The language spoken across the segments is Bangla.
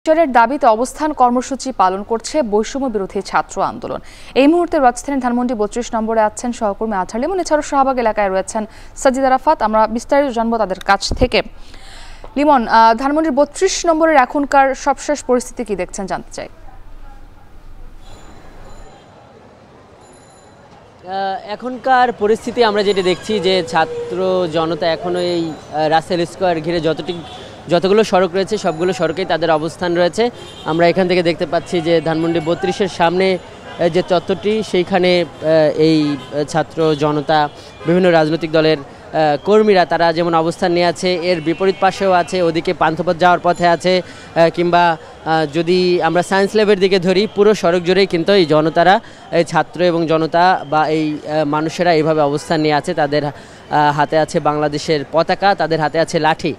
বিচারের দাবিতে অবস্থান কর্মসূচি পালন করছে বৈষম্য বিরোধী ছাত্র আন্দোলন। এই মুহূর্তে রাজধানীর ধানমন্ডি ৩২ নম্বরে আছেন সহকর্মী আজহার লিমন, এছাড়াও শাহবাগ এলাকায় রয়েছেন সাজিদ আরাফাত। আমরা বিস্তারিত জানবো তাদের কাছ থেকে। লিমন, ধানমন্ডির ৩২ নম্বরের এখনকার সবশেষ পরিস্থিতি কি দেখছেন জানতে চাই। এখনকার পরিস্থিতি আমরা যেটা দেখছি যে ছাত্র জনতা এখনো এই রাসেল স্কোয়ার ঘিরে যতগুলো সড়ক রয়েছে সবগুলো সড়কেই তাদের অবস্থান রয়েছে। আমরা এখান থেকে দেখতে পাচ্ছি যে ধানমন্ডি ৩২-এর সামনে যে চত্বরটি, সেইখানে এই ছাত্র জনতা, বিভিন্ন রাজনৈতিক দলের কর্মীরা তারা যেমন অবস্থান নিয়ে আছে, এর বিপরীত পাশেও আছে, ওদিকে পান্থপথ যাওয়ার পথে আছে, কিংবা যদি আমরা সায়েন্স ল্যাবের দিকে ধরি, পুরো সড়ক জুড়েই কিন্তু এই জনতারা, এই ছাত্র এবং জনতা বা এই মানুষেরা এইভাবে অবস্থান নিয়ে আছে। তাদের হাতে আছে বাংলাদেশের পতাকা, তাদের হাতে আছে লাঠি।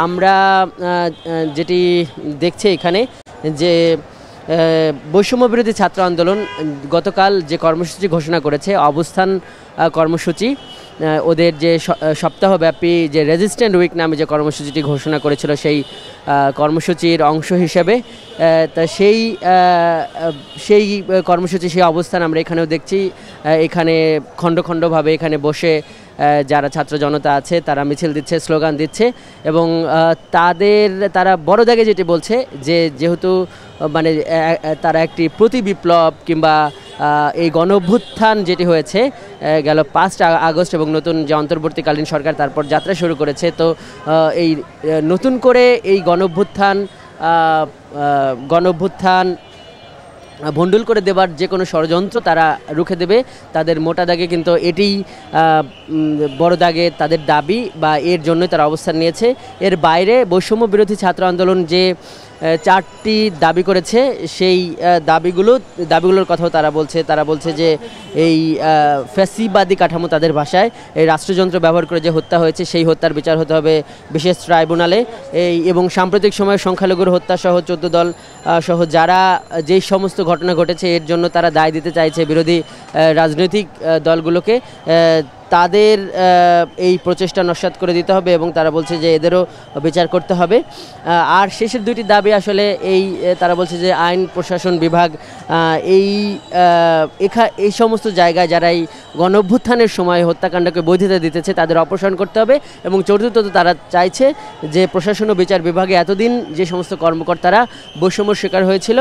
আমরা যেটি দেখছি এখানে যে বৈষম্য বিরোধী ছাত্র আন্দোলন গতকাল যে কর্মসূচি ঘোষণা করেছে, অবস্থান কর্মসূচি, ওদের যে সপ্তাহব্যাপী যে রেজিস্ট্যান্ট উইক নামে যে কর্মসূচিটি ঘোষণা করেছিল, সেই কর্মসূচির অংশ হিসেবে তা সেই কর্মসূচি, সেই অবস্থান আমরা এখানেও দেখছি। এখানে খণ্ড খণ্ডভাবে এখানে বসে যারা ছাত্র জনতা আছে তারা মিছিল দিচ্ছে, স্লোগান দিচ্ছে, এবং তারা বড় দাগে যেটি বলছে যে যেহেতু মানে তারা একটি প্রতি বিপ্লব কিংবা এই গণঅভ্যুত্থান যেটি হয়েছে গেল ৫ আগস্ট এবং নতুন যে অন্তর্বর্তীকালীন সরকার তারপর যাত্রা শুরু করেছে, তো এই নতুন করে এই গণঅভ্যুত্থান ভণ্ডুল করে দেবার যে কোনো ষড়যন্ত্র তারা রুখে দেবে। তাদের মোটা দাগে কিন্তু এটিই বড় দাগে তাদের দাবি, বা এর জন্যই তারা অবস্থান নিয়েছে। এর বাইরে বৈষম্য বিরোধী ছাত্র আন্দোলন যে 4টি দাবি করেছে, সেই দাবিগুলোর কথাও তারা বলছে যে এই ফ্যাসিবাদী কাঠামো, তাদের ভাষায় এই রাষ্ট্রযন্ত্র ব্যবহার করে যে হত্যা হয়েছে, সেই হত্যার বিচার হতে হবে বিশেষ ট্রাইব্যুনালে। এবং সাম্প্রতিক সময়ে সংখ্যালঘুর হত্যা সহ 14 দল সহ যারা যেই সমস্ত ঘটনা ঘটেছে, এর জন্য তারা দায় দিতে চাইছে বিরোধী রাজনৈতিক দলগুলোকে। তাদের এই প্রচেষ্টা নস্যাৎ করে দিতে হবে এবং তারা বলছে যে এদেরও বিচার করতে হবে। আর শেষের 2টি দাবি আসলে তারা বলছে যে আইন প্রশাসন বিভাগ এই সমস্ত জায়গায় যারা এই গণঅভ্যুত্থানের সময় হত্যাকাণ্ডকে বৈধতা দিতেছে তাদের অপসারণ করতে হবে। এবং চতুর্থত তারা চাইছে যে প্রশাসন ও বিচার বিভাগে এতদিন যে সমস্ত কর্মকর্তারা বৈষম্যর শিকার হয়েছিল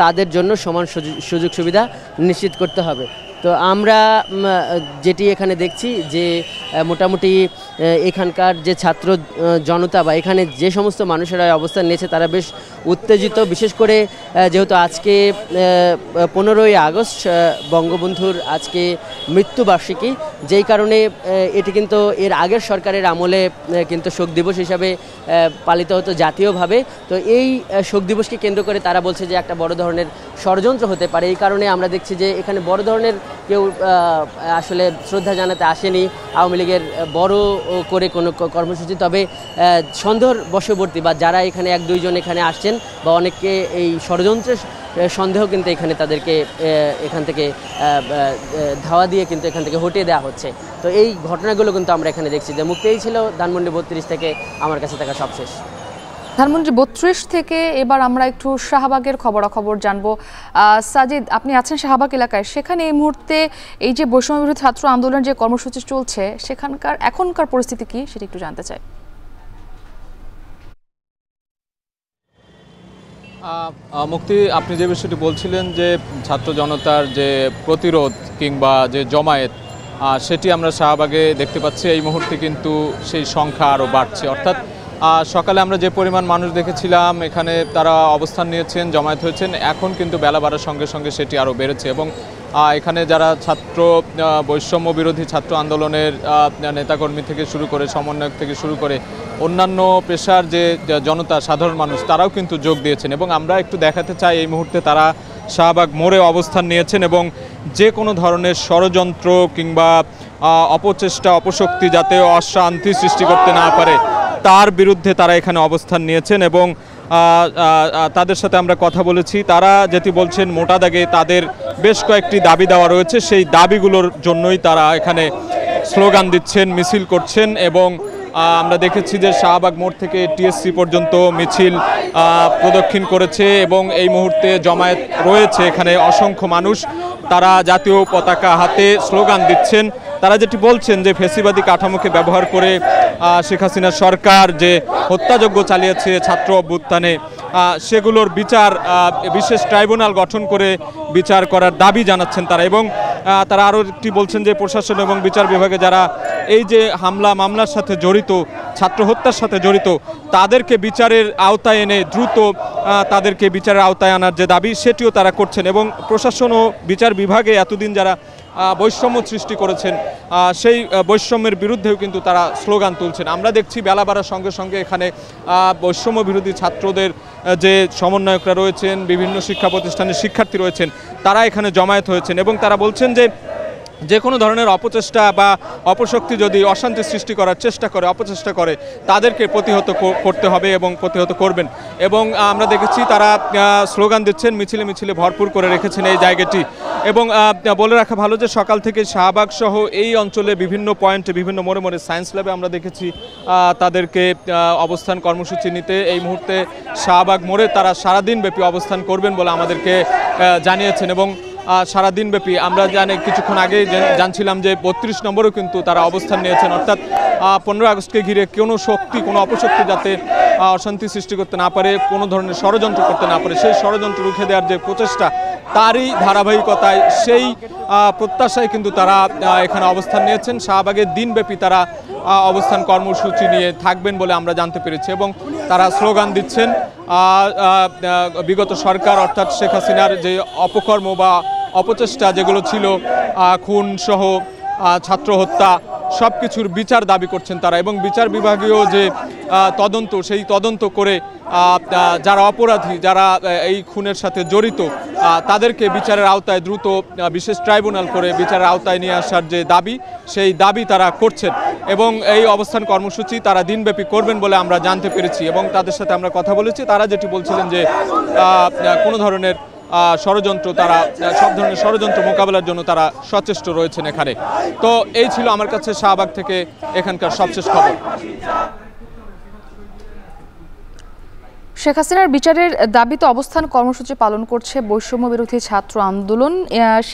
তাদের জন্য সমান সুযোগ সুবিধা নিশ্চিত করতে হবে। তো আমরা যেটি এখানে দেখছি যে মোটামুটি এখানকার যে ছাত্র জনতা বা এখানে যে সমস্ত মানুষেরা অবস্থান নিয়েছে তারা বেশ উত্তেজিত, বিশেষ করে যেহেতু আজকে 15ই আগস্ট বঙ্গবন্ধুর আজকে মৃত্যুবার্ষিকী, যেই কারণে এটি কিন্তু এর আগের সরকারের আমলে কিন্তু শোক দিবস হিসাবে পালিত হতো জাতীয়ভাবে। তো এই শোক দিবসকে কেন্দ্র করে তারা বলছে যে একটা বড় ধরনের ষড়যন্ত্র হতে পারে। এই কারণে আমরা দেখছি যে এখানে বড় ধরনের কেউ আসলে শ্রদ্ধা জানাতে আসেনি আওয়ামী লীগের বড় করে কোনো কর্মসূচি। তবে সন্দেহর বশবর্তী বা যারা এখানে 1-2 জন এখানে আসছেন বা অনেককে এই ষড়যন্ত্রের সন্দেহ কিন্তু এখানে তাদেরকে এখান থেকে ধাওয়া দিয়ে কিন্তু এখান থেকে হটিয়ে দেওয়া হচ্ছে। তো এই ঘটনাগুলো কিন্তু আমরা এখানে দেখছি। যে মুক্তি ছিল ধানমন্ডি ৩২ থেকে আমার কাছে থাকা সবশেষ। ধানমন্ডি ৩২ থেকে এবার আমরা একটু শাহবাগের খবরাখবর জানবো। সাজিদ, আপনি আছেন শাহবাগ এলাকায়, সেখানে এই মুহূর্তে এই যে বৈষম্য বিরোধী ছাত্র আন্দোলনের যে কর্মসূচি চলছে সেখানকার এখনকার পরিস্থিতি কি সেটা একটু জানতে চাই। মুক্তি, আপনি যে বিষয়টি বলছিলেন যে ছাত্র জনতার যে প্রতিরোধ কিংবা যে জমায়েত, সেটি আমরা শাহবাগে দেখতে পাচ্ছি। এই মুহূর্তে কিন্তু সেই সংখ্যা আরও বাড়ছে। অর্থাৎ সকালে আমরা যে পরিমাণ মানুষ দেখেছিলাম এখানে তারা অবস্থান নিয়েছেন, জমায়েত হয়েছেন, এখন কিন্তু বেলা বাড়ার সঙ্গে সঙ্গে সেটি আরও বেড়েছে। এবং এখানে যারা বৈষম্য বিরোধী ছাত্র আন্দোলনের নেতাকর্মী থেকে শুরু করে, সমন্বয়ক থেকে শুরু করে অন্যান্য পেশার যে জনতা, সাধারণ মানুষ, তারাও কিন্তু যোগ দিয়েছেন। এবং আমরা একটু দেখাতে চাই এই মুহূর্তে তারা শাহবাগ মোড়ে অবস্থান নিয়েছেন এবং যে কোনো ধরনের ষড়যন্ত্র কিংবা অপচেষ্টা, অপশক্তি যাতে অশান্তি সৃষ্টি করতে না পারে তার বিরুদ্ধে তারা এখানে অবস্থান নিয়েছেন। এবং তাদের সাথে আমরা কথা বলেছি, তারা যেটি বলছেন মোটা দাগে তাদের বেশ কয়েকটি দাবি দেওয়া রয়েছে, সেই দাবিগুলোর জন্যই তারা এখানে স্লোগান দিচ্ছেন, মিছিল করছেন এবং আমরা দেখেছি যে শাহবাগ মোড় থেকে টিএসসি পর্যন্ত মিছিল প্রদক্ষিণ করেছে এবং এই মুহূর্তে জমায়েত রয়েছে এখানে অসংখ্য মানুষ। তারা জাতীয় পতাকা হাতে স্লোগান দিচ্ছেন। তারা যেটি বলছেন যে ফ্যাসিবাদী কাঠামোকে ব্যবহার করে শেখ হাসিনা সরকার যে হত্যাযজ্ঞ চালিয়েছে ছাত্র অভ্যুত্থানে, সেগুলোর বিচার বিশেষ ট্রাইব্যুনাল গঠন করে বিচার করার দাবি জানাচ্ছেন তারা। এবং তারা আরও একটি বলছেন যে প্রশাসন এবং বিচার বিভাগে যারা এই যে হামলা মামলার সাথে জড়িত, ছাত্র হত্যার সাথে জড়িত, তাদেরকে বিচারের আওতায় এনে দ্রুত তাদেরকে বিচারের আওতায় আনার যে দাবি, সেটিও তারা করছেন। এবং প্রশাসন ও বিচার বিভাগে এতদিন যারা বৈষম্য সৃষ্টি করেছেন, সেই বৈষম্যের বিরুদ্ধেও কিন্তু তারা স্লোগান তুলছেন। আমরা দেখছি বেলা বাড়ার সঙ্গে সঙ্গে এখানে বৈষম্য বিরোধী ছাত্রদের যে সমন্বয়করা রয়েছেন, বিভিন্ন শিক্ষা প্রতিষ্ঠানের শিক্ষার্থী রয়েছেন, তারা এখানে জমায়েত হয়েছেন এবং তারা বলছেন যে কোনো ধরনের অপচেষ্টা বা অপশক্তি যদি অশান্তি সৃষ্টি করার চেষ্টা করে, অপচেষ্টা করে, তাদেরকে প্রতিহত করতে হবে এবং প্রতিহত করবেন। এবং আমরা দেখেছি তারা স্লোগান দিচ্ছেন, মিছিলে মিছিলে ভরপুর করে রেখেছেন এই জায়গাটি। এবং বলে রাখা ভালো যে সকাল থেকে শাহবাগ সহ এই অঞ্চলে বিভিন্ন পয়েন্টে, বিভিন্ন মোড়ে মোড়ে সায়েন্স ল্যাবে আমরা দেখেছি তাদেরকে অবস্থান কর্মসূচি নিতে। এই মুহূর্তে শাহবাগ মোড়ে তারা সারাদিনব্যাপী অবস্থান করবেন বলে আমাদেরকে জানিয়েছেন। এবং সারাদিনব্যাপী আমরা কিছুক্ষণ আগে জানছিলাম যে 32 নম্বরেও কিন্তু তারা অবস্থান নিয়েছেন। অর্থাৎ 15 আগস্টকে ঘিরে কোনো শক্তি, কোনো অপশক্তি যাতে অশান্তি সৃষ্টি করতে না পারে, কোনো ধরনের ষড়যন্ত্র করতে না পারে, সেই ষড়যন্ত্র রুখে দেওয়ার যে প্রচেষ্টা, তারই ধারাবাহিকতায় সেই প্রত্যাশায় কিন্তু তারা এখানে অবস্থান নিয়েছেন। শাহবাগের দিনব্যাপী তারা অবস্থান কর্মসূচি নিয়ে থাকবেন বলে আমরা জানতে পেরেছি। এবং তারা স্লোগান দিচ্ছেন বিগত সরকার অর্থাৎ শেখ হাসিনার যে অপকর্ম বা অপচেষ্টা যেগুলো ছিল, খুন সহ ছাত্র হত্যা, সব কিছুর বিচার দাবি করছেন তারা। এবং বিচার বিভাগীয় যে তদন্ত, সেই তদন্ত করে যারা অপরাধী, যারা এই খুনের সাথে জড়িত, তাদেরকে বিচারের আওতায় দ্রুত বিশেষ ট্রাইব্যুনাল করে বিচারের আওতায় নিয়ে আসার যে দাবি, সেই দাবি তারা করছেন। এবং এই অবস্থান কর্মসূচি তারা দিনব্যাপী করবেন বলে আমরা জানতে পেরেছি। এবং তাদের সাথে আমরা কথা বলেছি, তারা যেটি বলছিলেন যে কোনো ধরনের ষড়যন্ত্র, তারা সব ধরনের ষড়যন্ত্র মোকাবেলার জন্য তারা সচেষ্ট রয়েছেন এখানে। তো এই ছিল আমার কাছে শাহবাগ থেকে এখানকার সবশেষ খবর। শেখ হাসিনার বিচারের দাবিতে অবস্থান কর্মসূচি পালন করছে বৈষম্য বিরোধী ছাত্র আন্দোলন।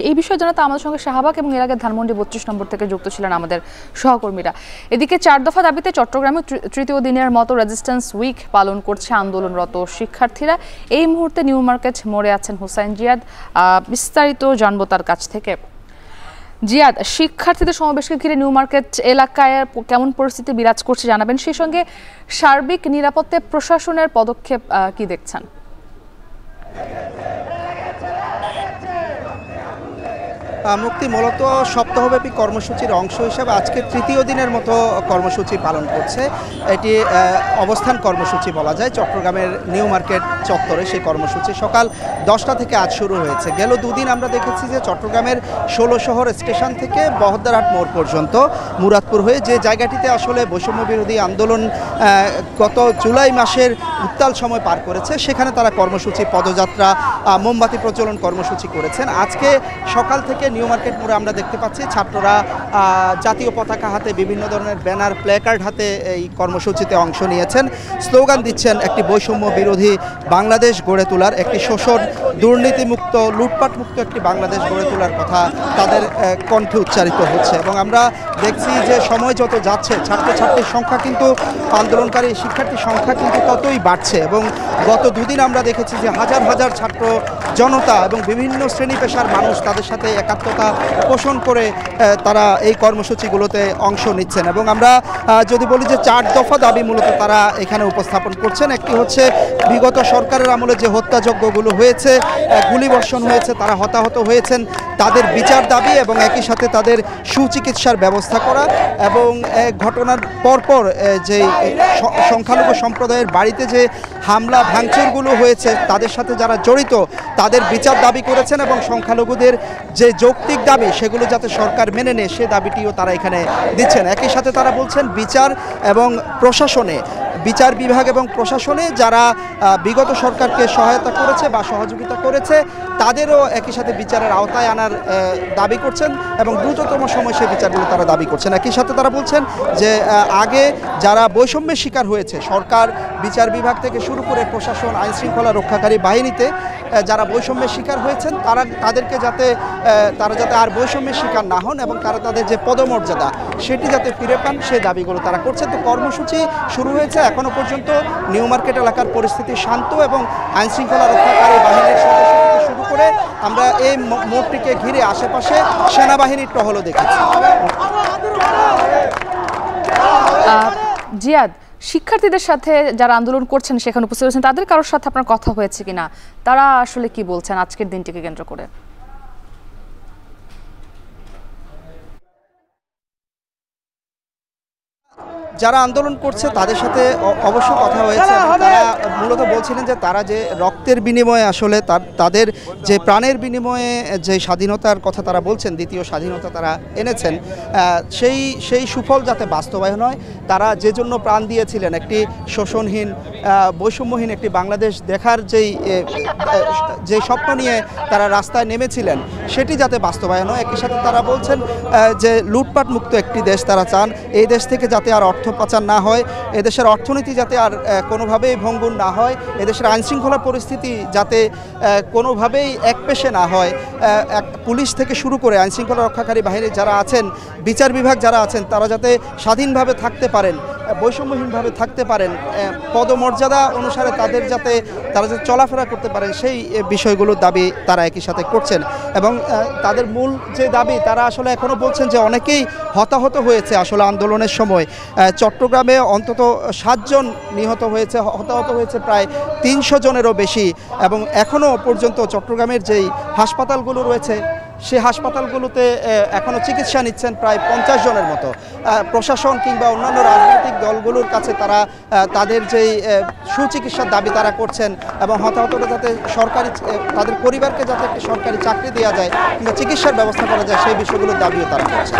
এই বিষয়ে জানাতে আমাদের সঙ্গে শাহবাগ এবং এর আগে ধানমন্ডি 32 নম্বর থেকে যুক্ত ছিলেন আমাদের সহকর্মীরা। এদিকে 4 দফা দাবিতে চট্টগ্রামে তৃতীয় দিনের মতো রেজিস্ট্যান্স উইক পালন করছে আন্দোলনরত শিক্ষার্থীরা। এই মুহূর্তে নিউ মার্কেট মোড়ে আছেন হুসাইন জিয়াদ, বিস্তারিত জানবো তার কাছ থেকে। জিয়াদ, শিক্ষার্থীদের সমাবেশকে ঘিরে নিউ মার্কেট এলাকায় কেমন পরিস্থিতি বিরাজ করছে জানাবেন, সেই সঙ্গে সার্বিক নিরাপত্তায় প্রশাসনের পদক্ষেপ কি দেখছেন? মুক্তি মূলত সপ্তাহব্যাপী কর্মসূচির অংশ হিসেবে আজকে তৃতীয় দিনের মতো কর্মসূচি পালন করছে। এটি অবস্থান কর্মসূচি বলা যায়। চট্টগ্রামের নিউ মার্কেট চত্বরে সেই কর্মসূচি সকাল 10টা থেকে আজ শুরু হয়েছে। গেল দুদিন আমরা দেখেছি যে চট্টগ্রামের 16 শহর স্টেশন থেকে বহদ্দারহাট মোড় পর্যন্ত মুরাদপুর হয়ে, যে জায়গাটিতে আসলে বৈষম্য বিরোধী আন্দোলন গত জুলাই মাসের উত্তাল সময় পার করেছে, সেখানে তারা কর্মসূচি, পদযাত্রা, মোমবাতি প্রজ্বলন কর্মসূচি করেছেন। আজকে সকাল থেকে নিউ মার্কেট মোড়ে আমরা দেখতে পাচ্ছি ছাত্ররা জাতীয় পতাকা হাতে, বিভিন্ন ধরনের ব্যানার, প্ল্যাকার্ড হাতে এই কর্মসূচিতে অংশ নিয়েছেন। স্লোগান দিচ্ছেন একটি বৈষম্য বিরোধী বাংলাদেশ গড়ে তোলার, একটি শোষণ, দুর্নীতিমুক্ত, লুটপাটমুক্ত একটি বাংলাদেশ গড়ে তোলার কথা তাদের কণ্ঠে উচ্চারিত হচ্ছে। এবং আমরা দেখছি যে সময় যত যাচ্ছে ছাত্রছাত্রীর সংখ্যা কিন্তু, আন্দোলনকারী শিক্ষার্থীর সংখ্যা কিন্তু ততই বাড়ছে। এবং গত দুদিন আমরা দেখেছি যে হাজার হাজার ছাত্র জনতা এবং বিভিন্ন শ্রেণী পেশার মানুষ তাদের সাথে একাত্মতা পোষণ করে তারা এই কর্মসূচিগুলোতে অংশ নিচ্ছেন। এবং আমরা যদি বলি যে 4 দফা দাবি মূলত তারা এখানে উপস্থাপন করছেন। একটি হচ্ছে বিগত সরকারের আমলে যে হত্যাযজ্ঞগুলো হয়েছে, গুলিবর্ষণ হয়েছে, তারা হতাহত হয়েছেন, তাদের বিচার দাবি এবং একই সাথে তাদের সুচিকিৎসার ব্যবস্থা করা। এবং ঘটনার পরপর যে সংখ্যালঘু সম্প্রদায়ের বাড়িতে যে হামলা ভাঙচুরগুলো হয়েছে, তাদের সাথে যারা জড়িত তাদের বিচার দাবি করেছেন। এবং সংখ্যালঘুদের যে যৌক্তিক দাবি, সেগুলো যাতে সরকার মেনে নেয়, সে দাবিটিও তারা এখানে দিচ্ছেন। একই সাথে তারা বলছেন বিচার এবং প্রশাসনে বিচার বিভাগ এবং প্রশাসনে যারা বিগত সরকারকে সহায়তা করেছে বা সহযোগিতা করেছে তাদেরও একই সাথে বিচারের আওতায় আনার দাবি করছেন এবং দ্রুততম সময় সেই বিচারগুলো তারা দাবি করছেন। একই সাথে তারা বলছেন যে আগে যারা বৈষম্যের শিকার হয়েছে, সরকার, বিচার বিভাগ থেকে শুরু করে প্রশাসন, আইনশৃঙ্খলা রক্ষাকারী বাহিনীতে যারা বৈষম্যের শিকার হয়েছেন তাদেরকে তারা যাতে আর বৈষম্যের শিকার না হন এবং তারা তাদের যে পদমর্যাদা সেটি যাতে ফিরে পান, সেই দাবিগুলো তারা করছেন। তো কর্মসূচি শুরু হয়েছে। এখনো পর্যন্ত নিউ মার্কেট এলাকার পরিস্থিতি শান্ত এবং আইনশৃঙ্খলা রক্ষাকারী বাহিনীর সদস্য থেকে শুরু করে আমরা এই মোড়টিকে ঘিরে আশেপাশে সেনাবাহিনীর টহলও দেখেছি। জিয়াদ, শিক্ষার্থীদের সাথে যারা আন্দোলন করছেন সেখানে উপস্থিত হয়েছেন, তাদের কারোর সাথে আপনার কথা হয়েছে কিনা? তারা আসলে কি বলছেন আজকের দিনটিকে কেন্দ্র করে? যারা আন্দোলন করছে তাদের সাথে অবশ্য কথা হয়েছে। তারা মূলত বলছিলেন যে তারা যে রক্তের বিনিময়ে আসলে তাদের যে প্রাণের বিনিময়ে যে স্বাধীনতার কথা তারা বলছেন, দ্বিতীয় স্বাধীনতা তারা এনেছেন, সেই সুফল যাতে বাস্তবায়ন হয়। তারা যে জন্য প্রাণ দিয়েছিলেন, একটি শোষণহীন, বৈষম্যহীন একটি বাংলাদেশ দেখার যে স্বপ্ন নিয়ে তারা রাস্তায় নেমেছিলেন, সেটি যাতে বাস্তবায়ন হয়। একই সাথে তারা বলছেন যে লুটপাট মুক্ত একটি দেশ তারা চান। এই দেশ থেকে যাতে আর অর্থ পাচার না হয়, এদেশের অর্থনীতি যাতে আর কোনোভাবেই ভঙ্গুর না হয়, এদেশের আইনশৃঙ্খলা পরিস্থিতি যাতে কোনোভাবেই একপেশে না হয়। পুলিশ থেকে শুরু করে আইনশৃঙ্খলা রক্ষাকারী বাহিনী যারা আছেন, বিচার বিভাগ যারা আছেন, তারা যাতে স্বাধীনভাবে থাকতে পারেন, বৈষম্যহীনভাবে থাকতে পারেন, পদমর্যাদা অনুসারে তারা যাতে চলাফেরা করতে পারেন, সেই বিষয়গুলোর দাবি তারা একই সাথে করছেন। এবং তাদের মূল যে দাবি, তারা আসলে এখনও বলছেন যে অনেকেই হতাহত হয়েছে আসলে আন্দোলনের সময়। চট্টগ্রামে অন্তত 7 জন নিহত হয়েছে, হতাহত হয়েছে প্রায় 300 জনেরও বেশি। এবং এখনও পর্যন্ত চট্টগ্রামের যেই হাসপাতালগুলো রয়েছে, সেই হাসপাতালগুলোতে এখনও চিকিৎসা নিচ্ছেন প্রায় 50 জনের মতো। প্রশাসন কিংবা অন্যান্য রাজনৈতিক দলগুলোর কাছে তারা তাদের যেই সুচিকিৎসার দাবি তারা করছেন এবং হতাহতরা যাতে তাদের পরিবারকে যাতে একটি সরকারি চাকরি দেওয়া যায় কিংবা চিকিৎসার ব্যবস্থা করা যায়, সেই বিষয়গুলোর দাবিও তারা করছেন।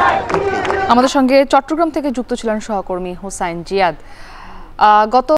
আমাদের সঙ্গে চট্টগ্রাম থেকে যুক্ত ছিলেন সহকর্মী হোসাইন জিয়াদ। গত